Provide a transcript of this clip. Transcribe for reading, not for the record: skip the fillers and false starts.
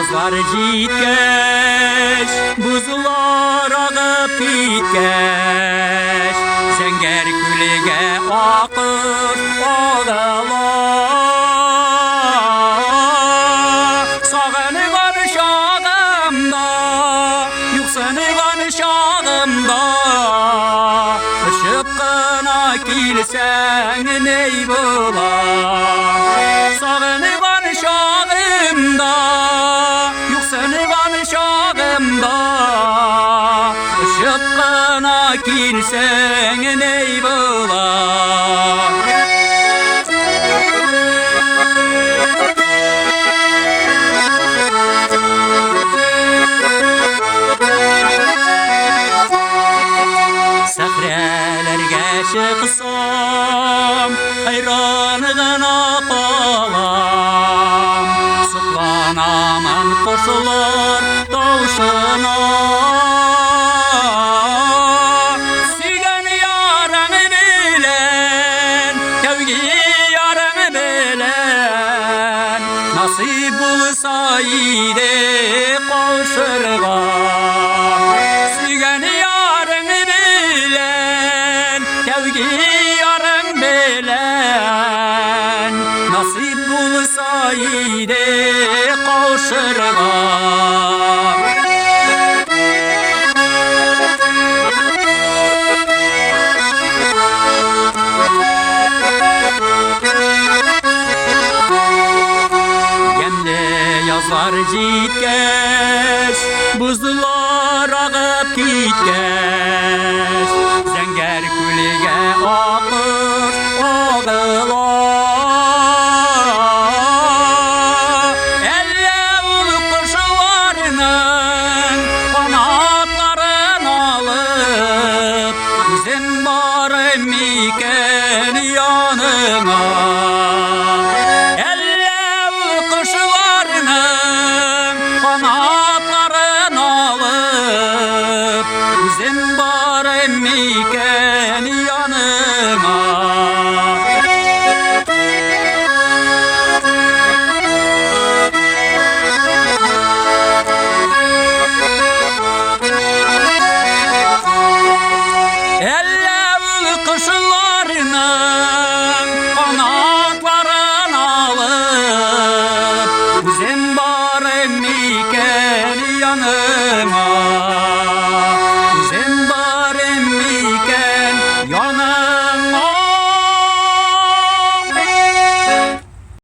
Yazlar jitkeş, buzlar ağıp gitkeş, Zenger külige akır ağlar. Sağınıgan şağımda, yuxsınıgan şağımda, Işıkkına kilsen ney bular. Sağınıgan şağımda, yuxsınıgan şağımda, Işıkkına kilsen ney bular. Sahrelerge çıksam, hayranıgına kalam, Sıklanamın koşulur doğuşuna. Sügen yarını bilen, kevgi yarını bilen, Nasip bulsaydı koşurga. Sügen yarını bilen, kevgi yarın bilen, Nasip bulsaydı kavuşurga. Gemli yazlar jitkeş, buzlar ağıp gitkeş, Zenger külige akır ağlar. Elle ulu kuşlarının kanatlarını alıp, Bizim barım iken yanına. Elle ulu kuşlarının kanatlarını alıp, Bizim barım iken yanıma. Ellev kuşlarının kanatlarını alıp, Bizim barım iken yanıma.